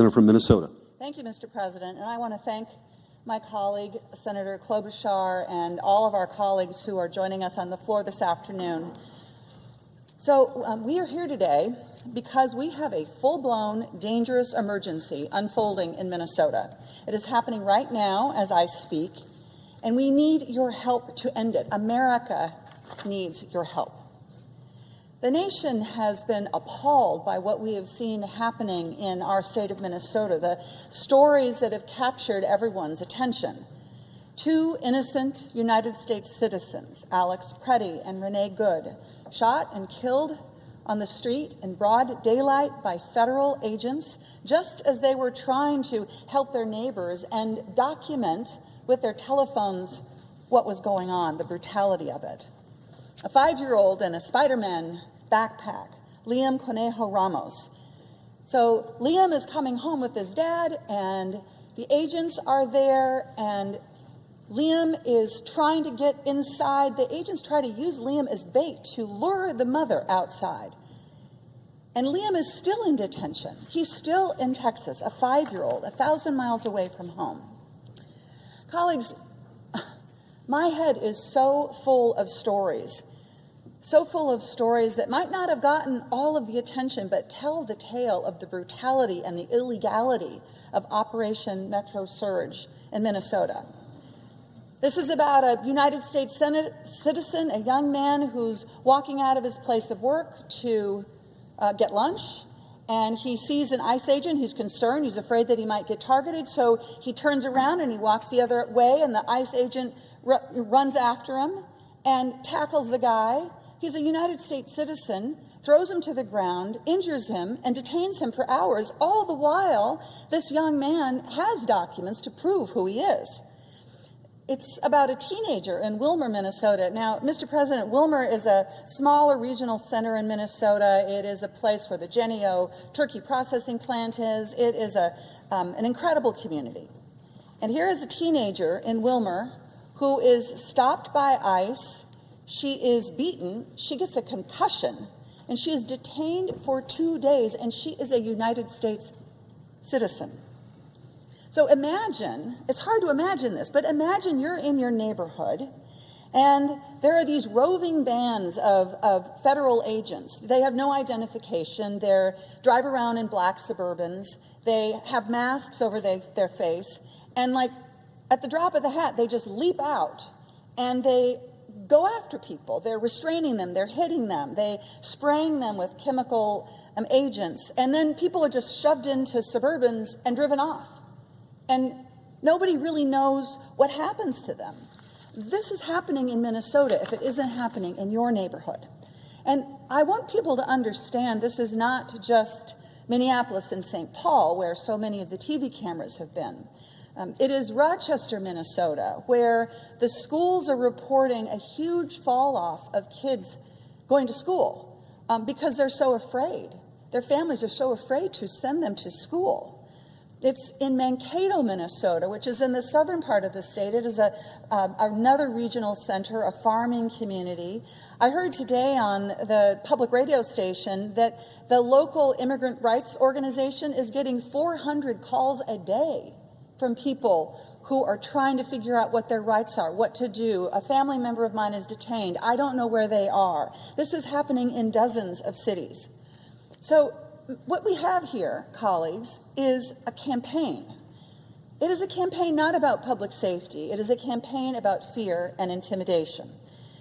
senator from Minnesota. Thank you, Mr. President. And I want to thank my colleague, Senator Klobuchar, and all of our colleagues who are joining us on the floor this afternoon. So we are here today because we have a full-blown, dangerous emergency unfolding in Minnesota. It is happening right now as I speak, and we need your help to end it. America needs your help. The nation has been appalled by what we have seen happening in our state of Minnesota, the stories that have captured everyone's attention. Two innocent United States citizens, Alex Pretti and Renee, shot and killed on the street in broad daylight by federal agents, just as they were trying to help their neighbors and document with their telephones what was going on, the brutality of it. A 5-year-old in a Spider-Man backpack, Liam Conejo Ramos. So Liam is coming home with his dad, and the agents are there, and Liam is trying to get inside. The agents try to use Liam as bait to lure the mother outside. And Liam is still in detention. He's still in Texas, a 5-year-old, 1,000 miles away from home. Colleagues, my head is so full of stories that might not have gotten all of the attention, but tell the tale of the brutality and the illegality of Operation Metro Surge in Minnesota. This is about a United States citizen, a young man who's walking out of his place of work to get lunch, and he sees an ICE agent. He's concerned. He's afraid that he might get targeted, so he turns around and he walks the other way, and the ICE agent runs after him and tackles the guy. He's a United States citizen, throws him to the ground, injures him, and detains him for hours. All the while, this young man has documents to prove who he is. It's about a teenager in Willmar, Minnesota. Now, Mr. President, Willmar is a smaller regional center in Minnesota. It is a place where the Jennie-O turkey processing plant is. It is an incredible community. And here is a teenager in Willmar who is stopped by ICE. She is beaten. She gets a concussion. And she is detained for 2 days. And she is a United States citizen. So imagine, it's hard to imagine this, but imagine you're in your neighborhood and there are these roving bands of federal agents. They have no identification. They drive around in black Suburbans. They have masks over their face. And like at the drop of the hat, they just leap out and they go after people. They're restraining them. They're hitting them. They spraying them with chemical agents. And then people are just shoved into Suburbans and driven off. And nobody really knows what happens to them. This is happening in Minnesota if it isn't happening in your neighborhood. And I want people to understand this is not just Minneapolis and St. Paul, where so many of the TV cameras have been. It is Rochester, Minnesota, where the schools are reporting a huge fall off of kids going to school because they're so afraid. Their families are so afraid to send them to school. It's in Mankato, Minnesota, which is in the southern part of the state. It is another regional center, a farming community. I heard today on the public radio station that the local immigrant rights organization is getting 400 calls a day from people who are trying to figure out what their rights are, what to do. A family member of mine is detained. I don't know where they are. This is happening in dozens of cities. So what we have here, colleagues, is a campaign. It is a campaign not about public safety. It is a campaign about fear and intimidation.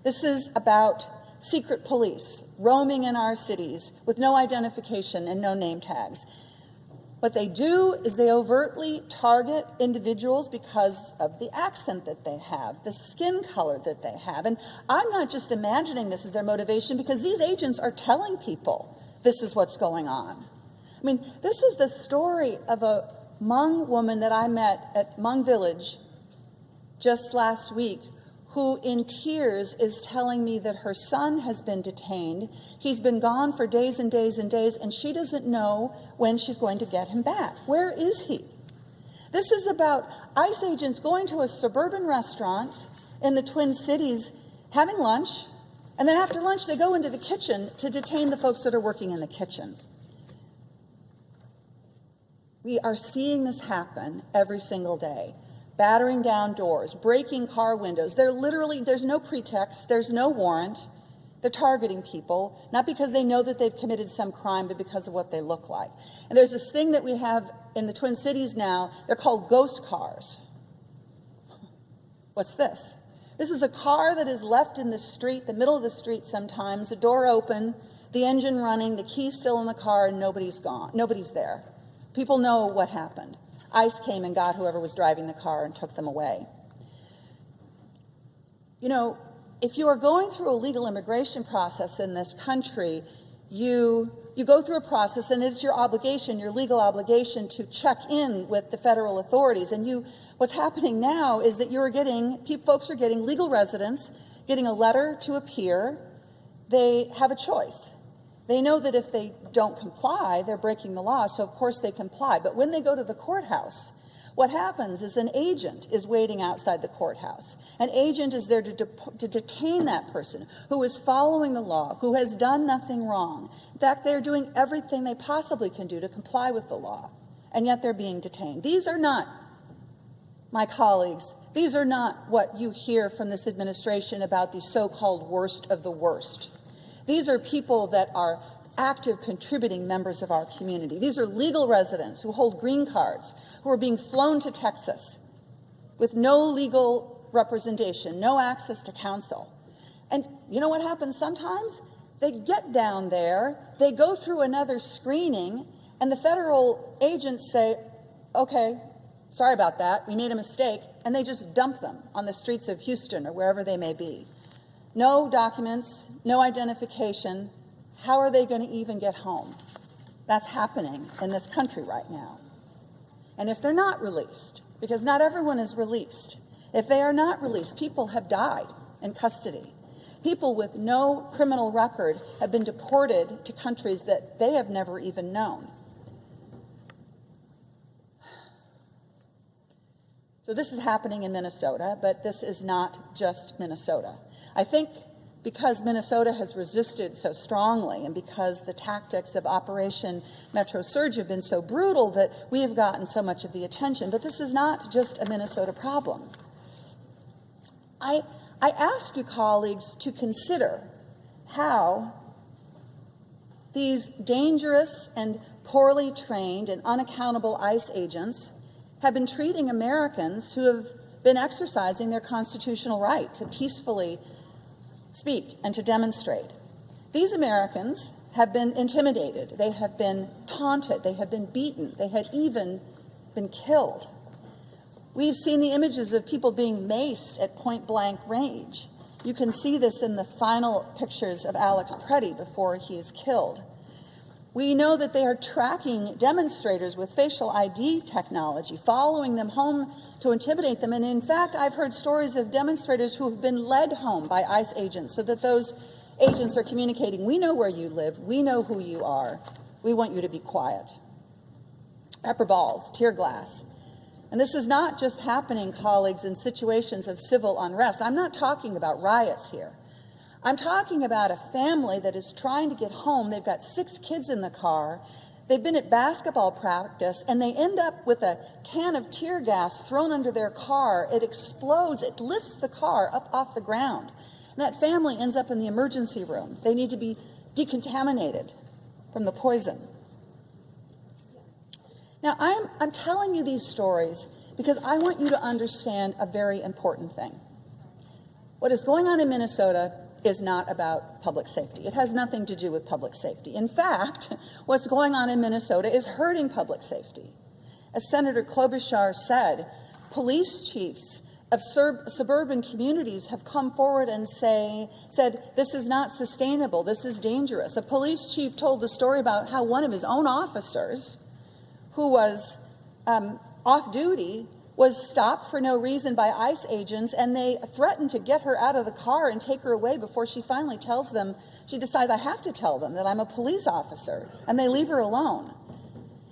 This is about secret police roaming in our cities with no identification and no name tags. What they do is they overtly target individuals because of the accent that they have, the skin color that they have. And I'm not just imagining this as their motivation, because these agents are telling people this is what's going on. I mean, this is the story of a Hmong woman that I met at Hmong Village just last week, who in tears is telling me that her son has been detained. He's been gone for days and days and days, and she doesn't know when she's going to get him back. Where is he? This is about ICE agents going to a suburban restaurant in the Twin Cities, having lunch, and then after lunch they go into the kitchen to detain the folks that are working in the kitchen. We are seeing this happen every single day. Battering down doors, breaking car windows. There's no pretext, there's no warrant. They're targeting people, not because they know that they've committed some crime, but because of what they look like. And there's this thing that we have in the Twin Cities now, they're called ghost cars. What's this? This is a car that is left in the street, the middle of the street sometimes, the door open, the engine running, the key's still in the car, and nobody's gone. Nobody's there. People know what happened. ICE came and got whoever was driving the car and took them away. You know, if you are going through a legal immigration process in this country, you go through a process, and it's your obligation, your legal obligation, to check in with the federal authorities. And what's happening now is that folks are getting legal residence, getting a letter to appear. They have a choice. They know that if they don't comply, they're breaking the law, so of course they comply. But when they go to the courthouse, what happens is an agent is waiting outside the courthouse. An agent is there to detain that person who is following the law, who has done nothing wrong. In fact, they're doing everything they possibly can do to comply with the law, and yet they're being detained. These are not, my colleagues, these are not what you hear from this administration about the so-called worst of the worst. These are people that are active contributing members of our community. These are legal residents who hold green cards, who are being flown to Texas with no legal representation, no access to counsel. And you know what happens sometimes? They get down there, they go through another screening, and the federal agents say, okay, sorry about that, we made a mistake, and they just dump them on the streets of Houston or wherever they may be. No documents, no identification. How are they going to even get home? That's happening in this country right now. And if they're not released, because not everyone is released, if they are not released, people have died in custody. People with no criminal record have been deported to countries that they have never even known. So this is happening in Minnesota, but this is not just Minnesota. I think because Minnesota has resisted so strongly and because the tactics of Operation Metro Surge have been so brutal that we have gotten so much of the attention. But this is not just a Minnesota problem. I ask you, colleagues, to consider how these dangerous and poorly trained and unaccountable ICE agents have been treating Americans who have been exercising their constitutional right to peacefully speak and to demonstrate. These Americans have been intimidated, they have been taunted, they have been beaten, they had even been killed. We've seen the images of people being maced at point-blank range. You can see this in the final pictures of Alex Pretti before he is killed. We know that they are tracking demonstrators with facial ID technology, following them home to intimidate them. And in fact, I've heard stories of demonstrators who have been led home by ICE agents so that those agents are communicating, we know where you live, we know who you are, we want you to be quiet. Pepper balls, tear gas. And this is not just happening, colleagues, in situations of civil unrest. I'm not talking about riots here. I'm talking about a family that is trying to get home. They've got 6 kids in the car. They've been at basketball practice, and they end up with a can of tear gas thrown under their car. It explodes. It lifts the car up off the ground. And that family ends up in the emergency room. They need to be decontaminated from the poison. Now, I'm telling you these stories because I want you to understand a very important thing. What is going on in Minnesota is not about public safety. It has nothing to do with public safety. In fact, what's going on in Minnesota is hurting public safety. As Senator Klobuchar said, police chiefs of suburban communities have come forward and said, this is not sustainable, this is dangerous. A police chief told the story about how one of his own officers, who was off duty, was stopped for no reason by ICE agents, and they threatened to get her out of the car and take her away before she finally tells them, she decides, I have to tell them that I'm a police officer, and they leave her alone.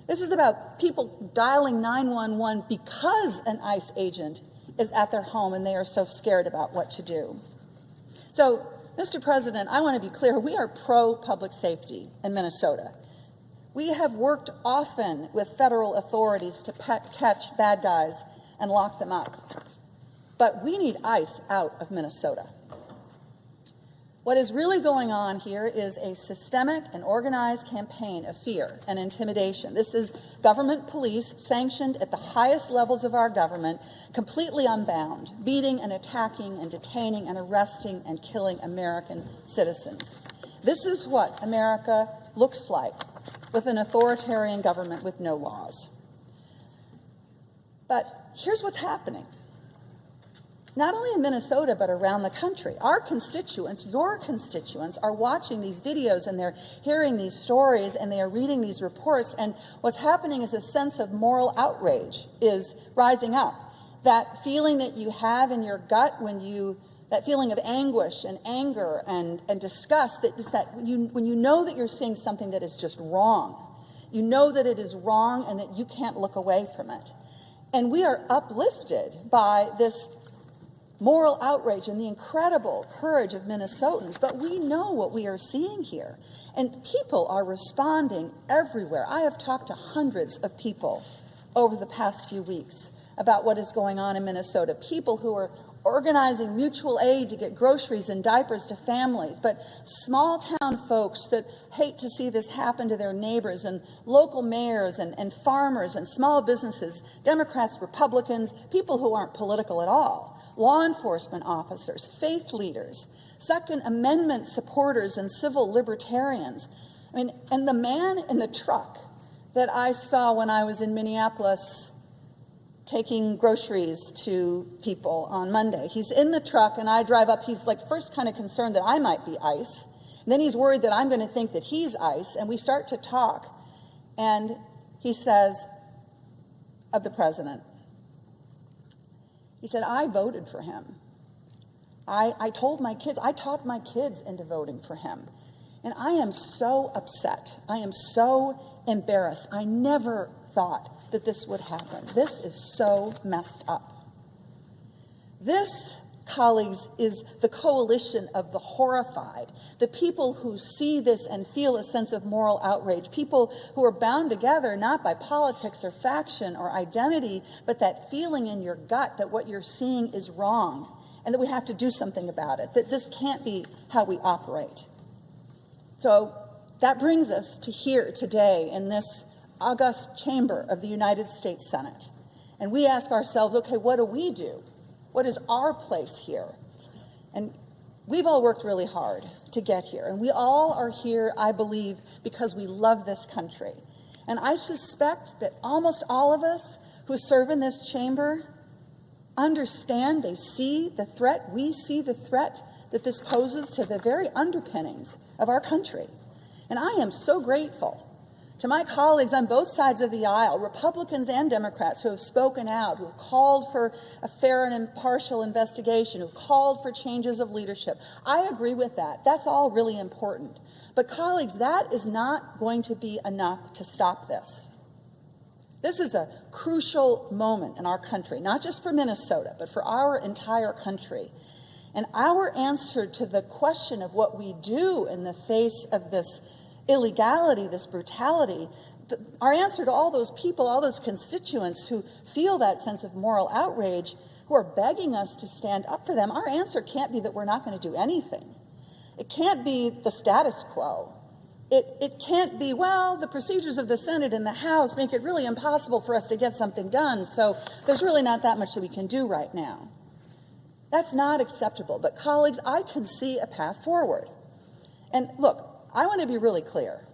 This is about people dialing 911 because an ICE agent is at their home and they are so scared about what to do. So, Mr. President, I want to be clear, we are pro-public safety in Minnesota. We have worked often with federal authorities to catch bad guys and lock them up. But we need ICE out of Minnesota. What is really going on here is a systemic and organized campaign of fear and intimidation. This is government police sanctioned at the highest levels of our government, completely unbound, beating and attacking and detaining and arresting and killing American citizens. This is what America looks like with an authoritarian government with no laws. But here's what's happening. Not only in Minnesota, but around the country. Our constituents, your constituents, are watching these videos and they're hearing these stories and they are reading these reports. And what's happening is a sense of moral outrage is rising up. That feeling that you have in your gut that feeling of anguish and anger and disgust, that is when you know that you're seeing something that is just wrong. You know that it is wrong and that you can't look away from it. And we are uplifted by this moral outrage and the incredible courage of Minnesotans, but we know what we are seeing here. And people are responding everywhere. I have talked to hundreds of people over the past few weeks about what is going on in Minnesota. People who are organizing mutual aid to get groceries and diapers to families, but small town folks that hate to see this happen to their neighbors, and local mayors and farmers and small businesses, Democrats, Republicans, people who aren't political at all, law enforcement officers, faith leaders, Second Amendment supporters and civil libertarians. I mean, and the man in the truck that I saw when I was in Minneapolis taking groceries to people on Monday. He's in the truck and I drive up. He's like first kind of concerned that I might be ICE. And then he's worried that I'm going to think that he's ICE. And we start to talk. And he says of the president, he said, I voted for him. I told my kids, I talked my kids into voting for him. And I am so upset. I am so embarrassed. I never thought that this would happen. This is so messed up. This, colleagues, is the coalition of the horrified, the people who see this and feel a sense of moral outrage, people who are bound together not by politics or faction or identity, but that feeling in your gut that what you're seeing is wrong and that we have to do something about it, that this can't be how we operate. So that brings us to here today in this august chamber of the United States Senate. And we ask ourselves, okay, what do we do? What is our place here? And we've all worked really hard to get here. And we all are here, I believe, because we love this country. And I suspect that almost all of us who serve in this chamber understand, they see the threat, we see the threat that this poses to the very underpinnings of our country. And I am so grateful to my colleagues on both sides of the aisle, Republicans and Democrats, who have spoken out, who have called for a fair and impartial investigation, who have called for changes of leadership. I agree with that. That's all really important. But colleagues, that is not going to be enough to stop this. This is a crucial moment in our country, not just for Minnesota, but for our entire country. And our answer to the question of what we do in the face of this illegality, this brutality, our answer to all those people, all those constituents who feel that sense of moral outrage, who are begging us to stand up for them, our answer can't be that we're not going to do anything. It can't be the status quo. It can't be, well, the procedures of the Senate and the House make it really impossible for us to get something done, so there's really not that much that we can do right now. That's not acceptable. But colleagues, I can see a path forward. And look, I want to be really clear.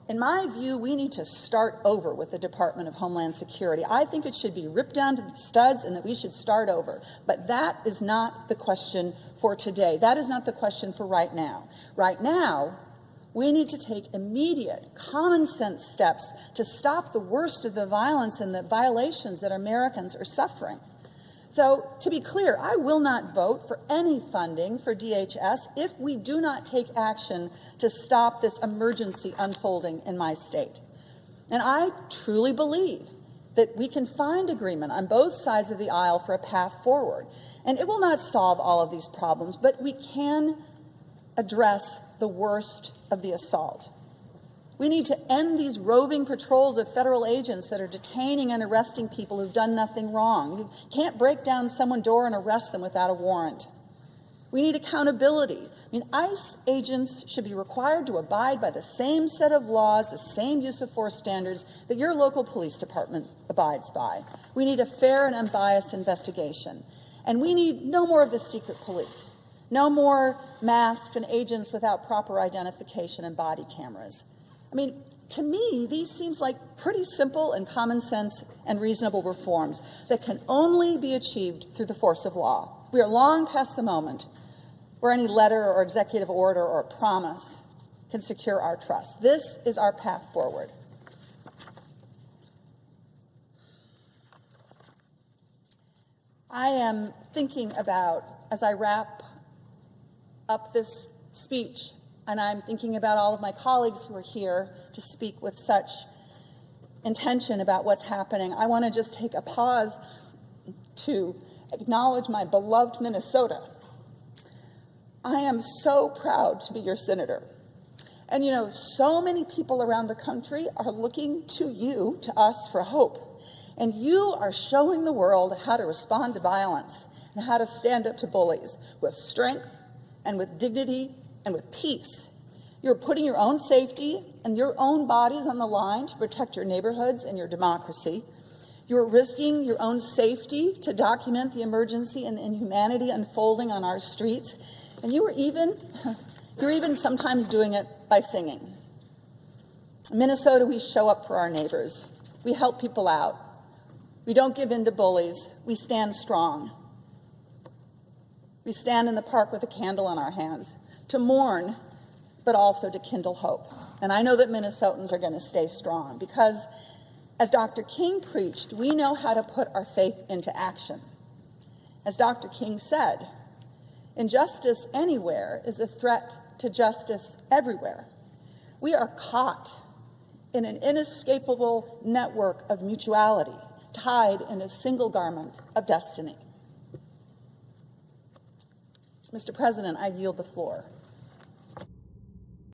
In my view, we need to start over with the Department of Homeland Security. I think it should be ripped down to the studs and that we should start over. But that is not the question for today. That is not the question for right now. Right now, we need to take immediate, common sense steps to stop the worst of the violence and the violations that Americans are suffering. So, to be clear, I will not vote for any funding for DHS if we do not take action to stop this emergency unfolding in my state. And I truly believe that we can find agreement on both sides of the aisle for a path forward. And it will not solve all of these problems, but we can address the worst of the assault. We need to end these roving patrols of federal agents that are detaining and arresting people who've done nothing wrong. You can't break down someone's door and arrest them without a warrant. We need accountability. I mean, ICE agents should be required to abide by the same set of laws, the same use of force standards that your local police department abides by. We need a fair and unbiased investigation. And we need no more of the secret police, no more masks and agents without proper identification and body cameras. I mean, to me, these seems like pretty simple and common sense and reasonable reforms that can only be achieved through the force of law. We are long past the moment where any letter or executive order or promise can secure our trust. This is our path forward. I am thinking about, as I wrap up this speech, and I'm thinking about all of my colleagues who are here to speak with such intention about what's happening, I want to just take a pause to acknowledge my beloved Minnesota. I am so proud to be your senator. And you know, so many people around the country are looking to you, to us, for hope. And you are showing the world how to respond to violence and how to stand up to bullies with strength and with dignity and with peace. You're putting your own safety and your own bodies on the line to protect your neighborhoods and your democracy. You're risking your own safety to document the emergency and the inhumanity unfolding on our streets. And you're even sometimes doing it by singing. In Minnesota, we show up for our neighbors. We help people out. We don't give in to bullies. We stand strong. We stand in the park with a candle in our hands to mourn, but also to kindle hope. And I know that Minnesotans are going to stay strong because, as Dr. King preached, we know how to put our faith into action. As Dr. King said, injustice anywhere is a threat to justice everywhere. We are caught in an inescapable network of mutuality, tied in a single garment of destiny. Mr. President, I yield the floor.